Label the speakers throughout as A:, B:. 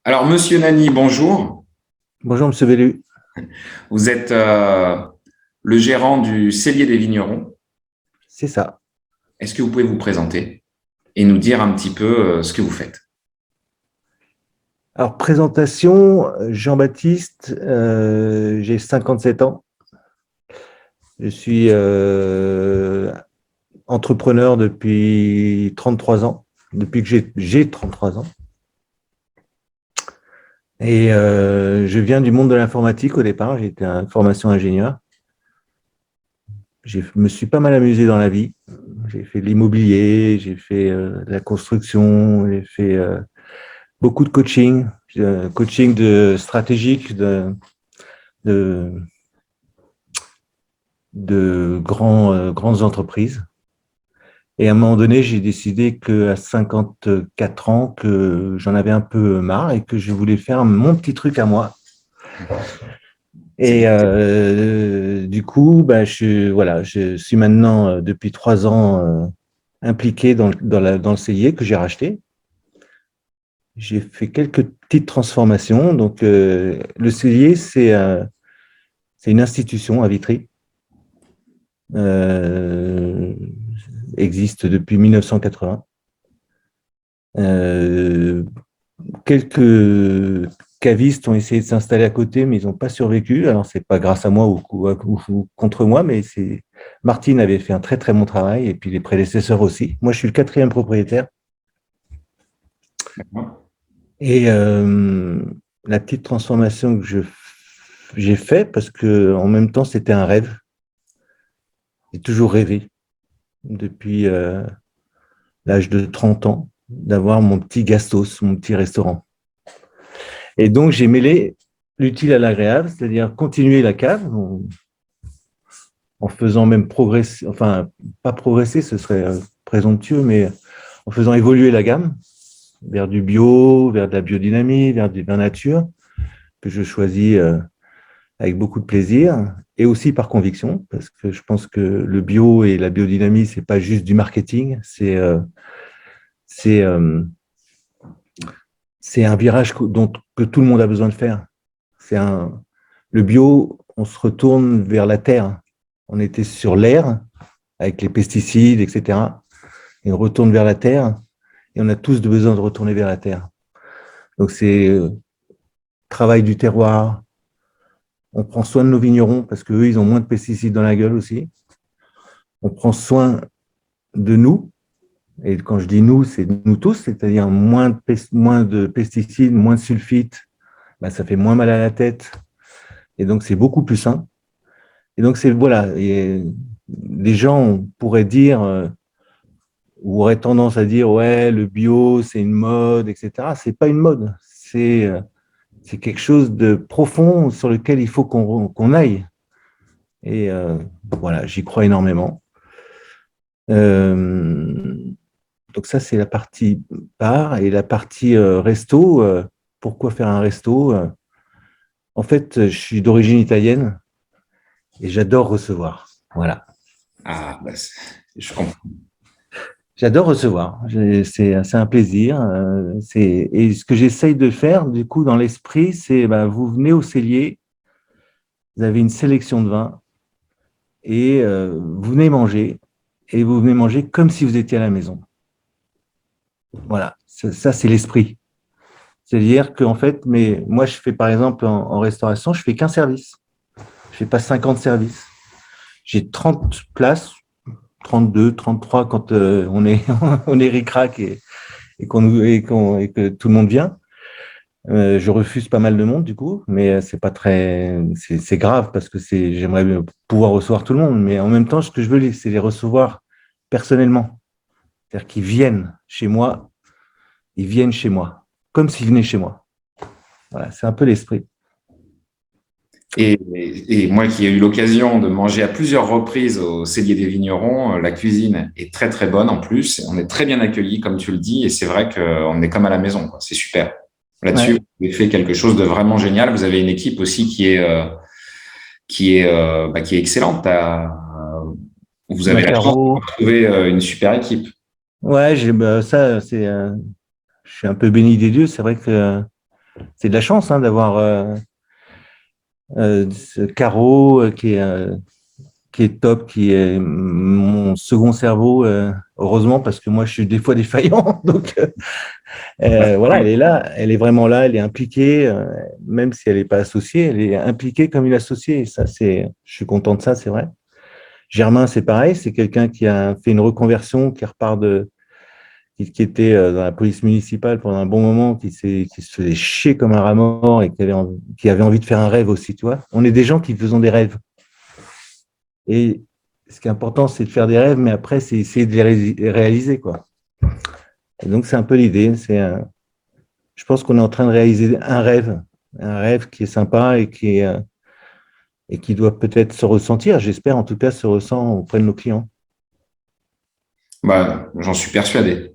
A: Alors, Monsieur Nani, bonjour.
B: Bonjour, Monsieur Bellu.
A: Vous êtes le gérant du Cellier des Vignerons.
B: C'est ça.
A: Est-ce que vous pouvez vous présenter et nous dire un petit peu ce que vous faites?
B: Alors, présentation, Jean-Baptiste, j'ai 57 ans. Je suis entrepreneur depuis 33 ans, depuis que j'ai 33 ans. Et je viens du monde de l'informatique au départ. J'ai été un formation ingénieur. Je me suis pas mal amusé dans la vie. J'ai fait de l'immobilier, j'ai fait de la construction, j'ai fait beaucoup de coaching, coaching stratégique de, de grandes entreprises. Et à un moment donné, j'ai décidé qu'à 54 ans, que j'en avais un peu marre et que je voulais faire mon petit truc à moi.
A: C'est
B: Et du coup, voilà, je suis maintenant, depuis 3 ans, impliqué dans le cellier que j'ai racheté. J'ai fait quelques petites transformations. Donc, le cellier, c'est une institution à Vitry. Euh, existe depuis 1980. Euh, quelques cavistes ont essayé de s'installer à côté, mais ils n'ont pas survécu. Alors, c'est pas grâce à moi ou contre moi, mais c'est Martine avait fait un très très bon travail et puis les prédécesseurs aussi. Moi, je suis le quatrième propriétaire.
A: d'accord.
B: Et la petite transformation que j'ai fait, parce que en même temps, c'était un rêve. J'ai toujours rêvé depuis l'âge de 30 ans d'avoir mon petit gastos, mon petit restaurant. Et donc, j'ai mêlé l'utile à l'agréable, c'est-à-dire continuer la cave en faisant même progresser, enfin, pas progresser, ce serait présomptueux, mais en faisant évoluer la gamme vers du bio, vers de la biodynamie, vers du vin nature, que je choisis avec beaucoup de plaisir et aussi par conviction, parce que je pense que le bio et la biodynamie, c'est pas juste du marketing, c'est euh, c'est un virage que tout le monde a besoin de faire. C'est le bio, on se retourne vers la terre. On était sur l'air avec les pesticides, etc. Et on retourne vers la terre et on a tous besoin de retourner vers la terre. Donc c'est travail du terroir. On prend soin de nos vignerons parce qu'eux, ils ont moins de pesticides dans la gueule aussi. On prend soin de nous. Et quand je dis nous, c'est nous tous, c'est-à-dire moins de pesticides, moins de sulfites. Ben, ça fait moins mal à la tête. Et donc, c'est beaucoup plus sain. Et donc, c'est voilà. Et les gens pourraient dire, ou auraient tendance à dire, ouais, le bio, c'est une mode, etc. C'est pas une mode. C'est quelque chose de profond sur lequel il faut qu'on aille. Et voilà, j'y crois énormément. Euh, donc ça, c'est la partie bar et la partie resto. Pourquoi faire un resto? En fait, je suis d'origine italienne et j'adore recevoir. Voilà.
A: Ah, bah, je comprends.
B: J'adore recevoir. C'est un plaisir. Et ce que j'essaye de faire, du coup, dans l'esprit, c'est bah, vous venez au cellier, vous avez une sélection de vins et vous venez manger. Et vous venez manger comme si vous étiez à la maison. Voilà. Ça c'est l'esprit. C'est-à-dire qu'en fait, moi, je fais par exemple en restauration, je fais qu'un service. Je fais pas 50 services. J'ai 30 places, 32, 33 quand on est ric-rac et que tout le monde vient. Je refuse pas mal de monde du coup, mais c'est pas c'est grave parce que j'aimerais pouvoir recevoir tout le monde, mais en même temps, ce que je veux, c'est les recevoir personnellement. C'est-à-dire qu'ils viennent chez moi, ils viennent chez moi, comme s'ils venaient chez moi. Voilà, c'est un peu l'esprit.
A: Et moi qui ai eu l'occasion de manger à plusieurs reprises au Cellier des Vignerons, la cuisine est très très bonne en plus. On est très bien accueillis, comme tu le dis, et c'est vrai qu'on est comme à la maison, quoi. C'est super. Là-dessus,
B: Ouais.
A: vous avez fait quelque chose de vraiment génial. Vous avez une équipe aussi qui est excellente. Vous avez la chance
B: Macaro.
A: de trouver une super équipe.
B: Ouais, bah, ça, je suis un peu béni des dieux. C'est vrai que c'est de la chance hein, d'avoir ce Caro qui est top, qui est mon second cerveau, heureusement, parce que moi, je suis des fois défaillant. Donc, voilà, elle est là, elle est vraiment là, elle est impliquée, même si elle n'est pas associée, elle est impliquée comme une associée. Et ça, je suis content de ça, c'est vrai. Germain, c'est pareil, c'est quelqu'un qui a fait une reconversion, qui repart qui était dans la police municipale pendant un bon moment, qui se faisait chier comme un rat mort et qui avait envie de faire un rêve aussi, tu vois. On est des gens qui faisons des rêves. Et ce qui est important, c'est de faire des rêves, mais après, c'est essayer de les réaliser, quoi. Et donc, c'est un peu l'idée. Je pense qu'on est en train de réaliser un rêve qui est sympa et qui doit peut-être se ressentir, j'espère en tout cas, se ressent auprès de nos clients.
A: Bah, j'en suis persuadé.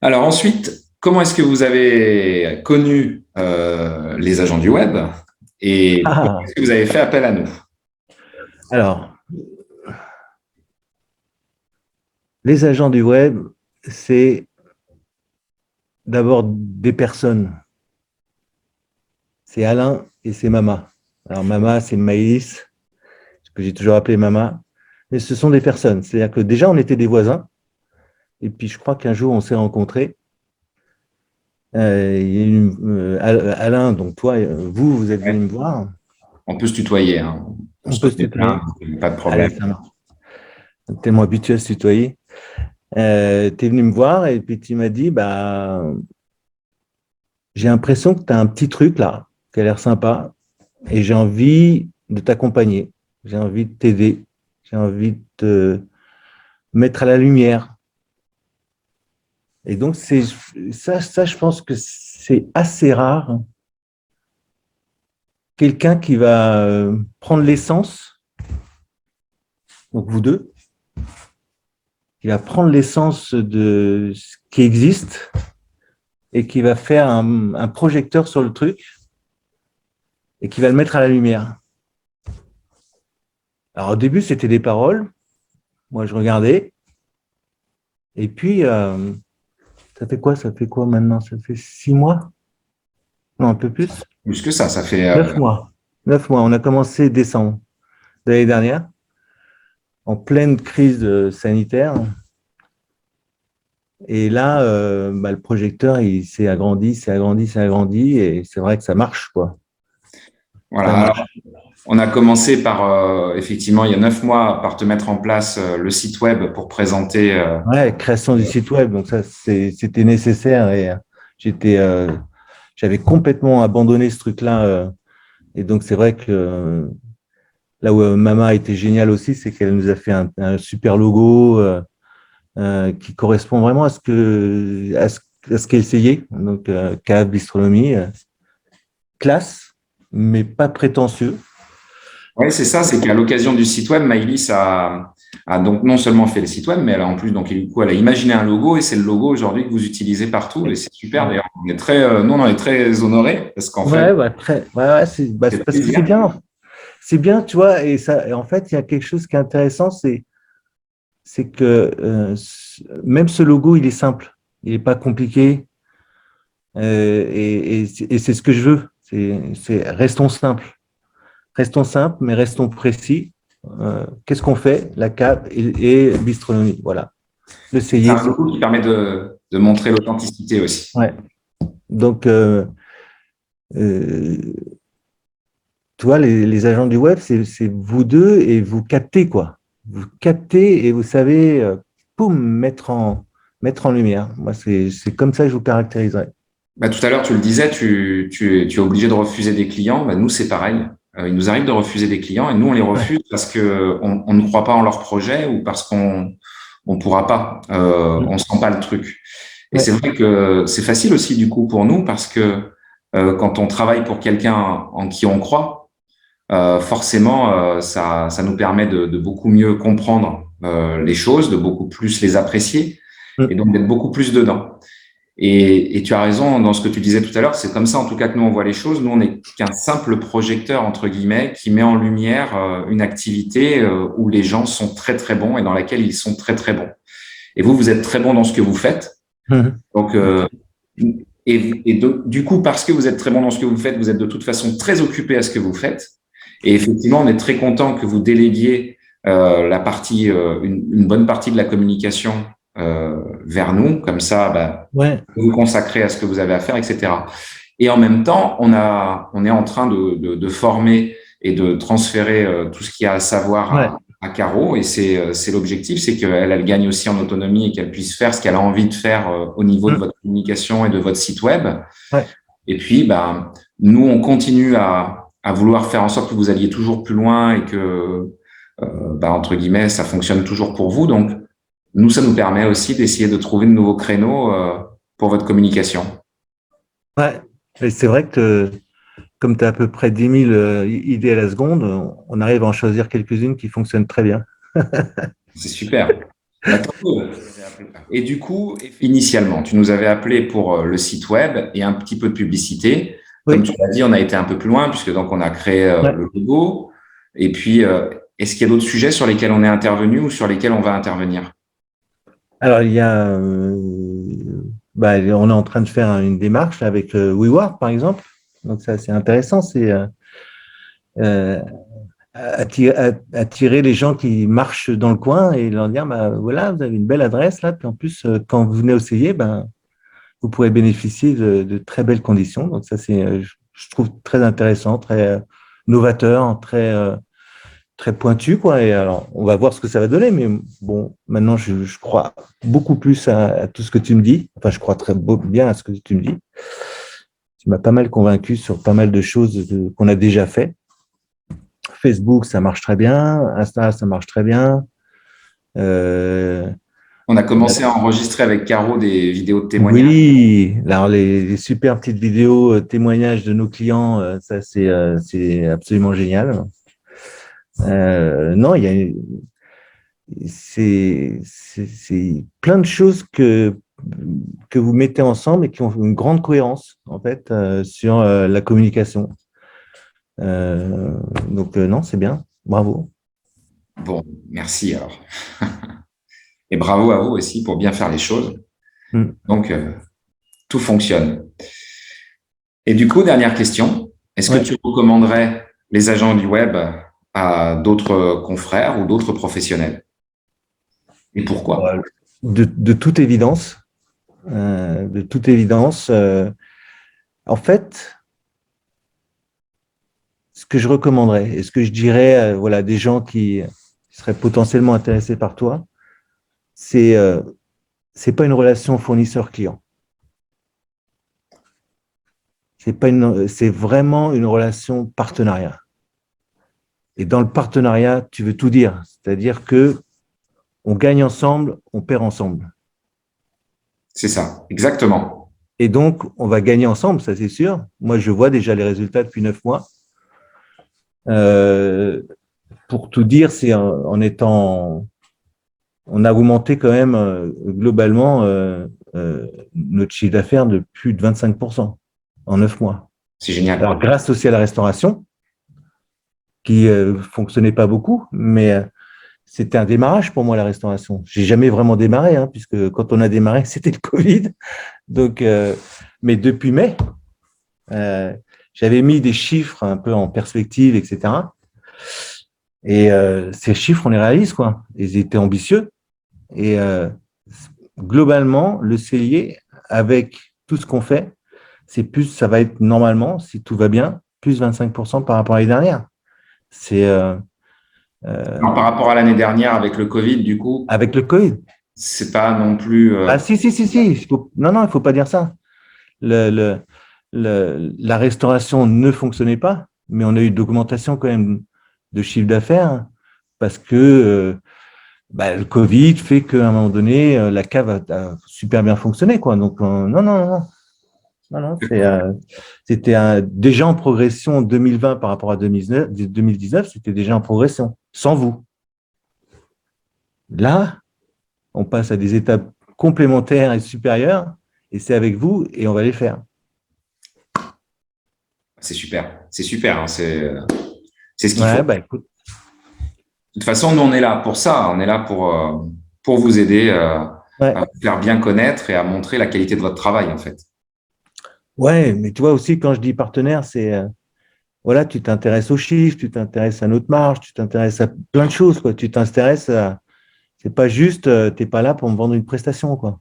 A: Alors ensuite, comment est-ce que vous avez connu les agents du web et comment
B: Ah,
A: est-ce que vous avez fait appel à nous?
B: alors, les agents du web, c'est d'abord des personnes. C'est Alain et c'est Mama. Alors, Mama, c'est Maïs, que j'ai toujours appelé Mama. Mais ce sont des personnes. C'est-à-dire que déjà, on était des voisins. Et puis, je crois qu'un jour, on s'est rencontrés. Alain, donc toi, vous êtes venu
A: Ouais.
B: me voir.
A: On peut se tutoyer, hein. On
B: On
A: se
B: peut se
A: connaît bien,
B: tutoyer.
A: pas de
B: Allez,
A: problème.
B: ça marche. Tellement habitué à se tutoyer. Tu es venu me voir et puis tu m'as dit, bah, j'ai l'impression que tu as un petit truc là, qui a l'air sympa, et j'ai envie de t'accompagner. J'ai envie de t'aider. J'ai envie de te mettre à la lumière. Et donc, ça, je pense que c'est assez rare. Quelqu'un qui va prendre l'essence, donc vous deux, qui va prendre l'essence de ce qui existe et qui va faire un projecteur sur le truc et qui va le mettre à la lumière. Alors au début, c'était des paroles. Moi, je regardais. Et puis, ça fait quoi? Ça fait quoi maintenant? Ça fait 6 mois? Non, un peu plus.
A: Plus que ça fait
B: 9 mois. 9 mois. On a commencé décembre de l'année dernière, en pleine crise sanitaire. Et là, bah, le projecteur, il s'est agrandi, s'est agrandi, s'est agrandi. Et c'est vrai que ça marche, quoi. Ça
A: voilà. Alors,
B: marche.
A: on a commencé par effectivement il y a 9 mois par te mettre en place le site web pour présenter.
B: Ouais, création du site web. Donc ça, c'était nécessaire. Et j'étais, j'avais complètement abandonné ce truc-là. Et donc, c'est vrai que là où Mama a été géniale aussi, c'est qu'elle nous a fait un super logo qui correspond vraiment à ce qu'elle essayait. Donc, cave, bistronomie, classe, mais pas prétentieux.
A: Oui, c'est ça, c'est qu'à l'occasion du site web, Maïlis a donc non seulement fait le site web, mais elle a en plus, donc, du coup, elle a imaginé un logo et c'est le logo aujourd'hui que vous utilisez partout et c'est super.
B: Ouais,
A: D'ailleurs, nous, on en est très honorés parce qu'en fait,
B: ouais, ouais, c'est
A: c'est
B: parce que
A: plaisir.
B: c'est bien, tu vois, et en fait, il y a quelque chose qui est intéressant, c'est que même ce logo, il est simple, il n'est pas compliqué, et c'est ce que je veux. Restons simples, mais restons précis. Qu'est-ce qu'on fait? La cave et bistronomie, voilà. Le
A: C'est
B: CIE.
A: un logo qui permet de montrer l'authenticité aussi.
B: Ouais. Donc, euh, tu vois, les agents du web, c'est vous deux et vous captez, quoi. Vous captez et vous savez, poum, mettre en lumière. Moi, c'est comme ça que je vous caractériserais.
A: Bah, tout à l'heure, tu le disais, tu es obligé de refuser des clients. Bah, nous, c'est pareil. Il nous arrive de refuser des clients et nous, on les
B: Ouais,
A: refuse parce que on ne croit pas en leur projet ou parce qu'on on pourra pas, on sent pas le truc. Et c'est
B: ouais,
A: vrai que c'est facile aussi du coup pour nous parce que quand on travaille pour quelqu'un en qui on croit, forcément, ça nous permet de beaucoup mieux comprendre les choses, de beaucoup plus les apprécier et donc d'être beaucoup plus dedans. Et tu as raison dans ce que tu disais tout à l'heure, c'est comme ça en tout cas que nous on voit les choses. Nous on n'est qu'un simple projecteur entre guillemets qui met en lumière une activité où les gens sont très très bons et dans laquelle ils sont très très bons. Et vous, vous êtes très bon dans ce que vous faites. Donc
B: merci.
A: Du coup, parce que vous êtes très bon dans ce que vous faites, vous êtes de toute façon très occupé à ce que vous faites. Et effectivement, on est très content que vous déléguiez une bonne partie de la communication vers nous. Comme ça, bah,
B: Ouais,
A: vous vous consacrez à ce que vous avez à faire, etc. Et en même temps, on est en train de former et de transférer tout ce qu'il y a à savoir
B: ouais.
A: à Caro. Et c'est l'objectif, c'est qu'elle elle gagne aussi en autonomie et qu'elle puisse faire ce qu'elle a envie de faire au niveau de
B: Mm.
A: votre communication et de votre site web.
B: Ouais.
A: Et puis, bah, nous, on continue à vouloir faire en sorte que vous alliez toujours plus loin et que, bah, entre guillemets, ça fonctionne toujours pour vous. Donc, nous, ça nous permet aussi d'essayer de trouver de nouveaux créneaux pour votre communication.
B: Ouais. Et c'est vrai que comme tu as à peu près 10 000 idées à la seconde, on arrive à en choisir quelques-unes qui fonctionnent très bien.
A: C'est super. Bah, tant mieux. Et du coup, initialement, tu nous avais appelé pour le site web et un petit peu de publicité. Comme
B: Oui.
A: tu l'as dit, on a été un peu plus loin puisque donc on a créé
B: Ouais.
A: le logo. Et puis, est-ce qu'il y a d'autres sujets sur lesquels on est intervenu ou sur lesquels on va intervenir?
B: Alors, il y a, bah, on est en train de faire une démarche avec WeWork, par exemple. Donc, ça, c'est intéressant. C'est euh, attirer les gens qui marchent dans le coin et leur dire, bah, voilà, vous avez une belle adresse là. Puis en plus, quand vous venez essayer, ben, vous pourrez bénéficier de très belles conditions. Donc, ça, c'est, je trouve très intéressant, très novateur, très pointu, quoi. Et alors, on va voir ce que ça va donner, mais bon, maintenant, je crois beaucoup plus à tout ce que tu me dis. Enfin, je crois bien à ce que tu me dis. Tu m'as pas mal convaincu sur pas mal de choses qu'on a déjà fait. Facebook, ça marche très bien. Insta, ça marche très bien. Euh,
A: On a commencé à enregistrer avec Caro des vidéos de témoignages.
B: oui, alors les super petites vidéos témoignages de nos clients, ça c'est absolument génial. Non, il y a c'est plein de choses que vous mettez ensemble et qui ont une grande cohérence en fait sur la communication. Euh, donc non, c'est bien, bravo.
A: Bon, merci alors. Et bravo à vous aussi pour bien faire les choses.
B: Mm.
A: Donc, tout fonctionne. Et du coup, dernière question, est-ce que
B: Ouais.
A: tu recommanderais les agents du web à d'autres confrères ou d'autres professionnels? Et pourquoi?
B: Voilà. De toute évidence, de toute évidence, en fait, ce que je recommanderais et ce que je dirais, voilà, des gens qui seraient potentiellement intéressés par toi, c'est c'est pas une relation fournisseur-client. C'est vraiment une relation partenariat. Et dans le partenariat, tu veux tout dire, c'est-à-dire que on gagne ensemble, on perd ensemble.
A: C'est ça, exactement.
B: Et donc, on va gagner ensemble, ça c'est sûr. Moi, je vois déjà les résultats depuis 9 mois. Euh, pour tout dire, c'est en étant, on a augmenté quand même globalement notre chiffre d'affaires de plus de 25% en 9 mois.
A: C'est génial.
B: Alors, grâce aussi à la restauration, qui fonctionnait pas beaucoup, mais c'était un démarrage pour moi, la restauration. J'ai jamais vraiment démarré, hein, puisque quand on a démarré, c'était le Covid. Donc, mais depuis mai, euh, j'avais mis des chiffres un peu en perspective, etc. Et ces chiffres, on les réalise, quoi. Ils étaient ambitieux. Et globalement, le cellier, avec tout ce qu'on fait, c'est plus, ça va être normalement, si tout va bien, plus 25% par rapport à l'année dernière. C'est
A: Alors, par rapport à l'année dernière avec le Covid, du coup,
B: avec le Covid.
A: c'est pas non plus.
B: Ah si, si, si, si. Non, non, il faut pas dire ça. Le, le, la restauration ne fonctionnait pas, mais on a eu d'augmentation quand même de chiffre d'affaires parce que le Covid fait qu'à un moment donné, la cave a super bien fonctionné, quoi. Donc, non, non, non, non, non, non, c'était déjà en progression 2020 par rapport à 2019, c'était déjà en progression, sans vous. Là, on passe à des étapes complémentaires et supérieures, et c'est avec vous, et on va les faire.
A: C'est super. C'est super. Hein, c'est ce qu'il
B: Ouais,
A: faut.
B: bah écoute,
A: De toute façon, nous, on est là pour ça. On est là pour vous aider
B: ouais,
A: à vous faire bien connaître et à montrer la qualité de votre travail, en fait.
B: Ouais, mais tu vois aussi, quand je dis partenaire, c'est voilà, tu t'intéresses aux chiffres, tu t'intéresses à notre marge, tu t'intéresses à plein de choses, quoi. Tu t'intéresses à. C'est pas juste, t'es pas là pour me vendre une prestation, quoi.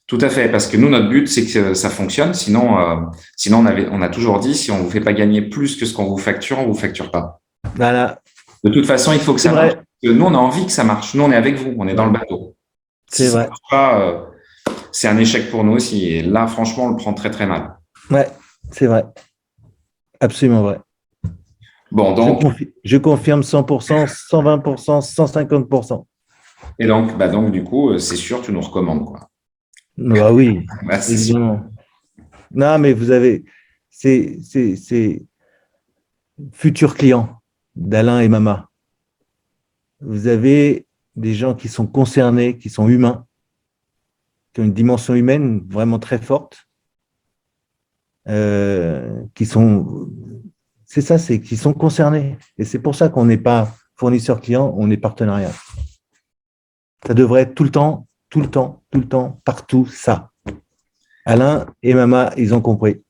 A: Tout à fait, parce que nous, notre but, c'est que ça fonctionne. Sinon, on a toujours dit, si on vous fait pas gagner plus que ce qu'on vous facture, on vous facture pas.
B: Voilà,
A: De toute façon, il faut que
B: c'est
A: ça marche.
B: vrai.
A: Parce que nous, on a envie que ça marche. Nous, on est avec vous, on est dans le
B: Ouais,
A: bateau. Si
B: c'est
A: ça
B: vrai.
A: marche pas, c'est un échec pour nous aussi. Et là, franchement, on le prend très, très mal.
B: Ouais, c'est vrai. Absolument vrai.
A: Bon, donc,
B: Je confirme 100%, 120%, 150%.
A: et donc, du coup, c'est sûr, tu nous recommandes, quoi.
B: Bah oui,
A: Bah, c'est sûr.
B: évidemment. Non, mais vous avez, c'est futurs clients d'Alain et Mama. Vous avez des gens qui sont concernés, qui sont humains, qui ont une dimension humaine vraiment très forte, qui sont, c'est ça, c'est qui sont concernés. Et c'est pour ça qu'on n'est pas fournisseur client, on est partenariat. Ça devrait être tout le temps, tout le temps, tout le temps, partout, ça. Alain et Mama, ils ont compris.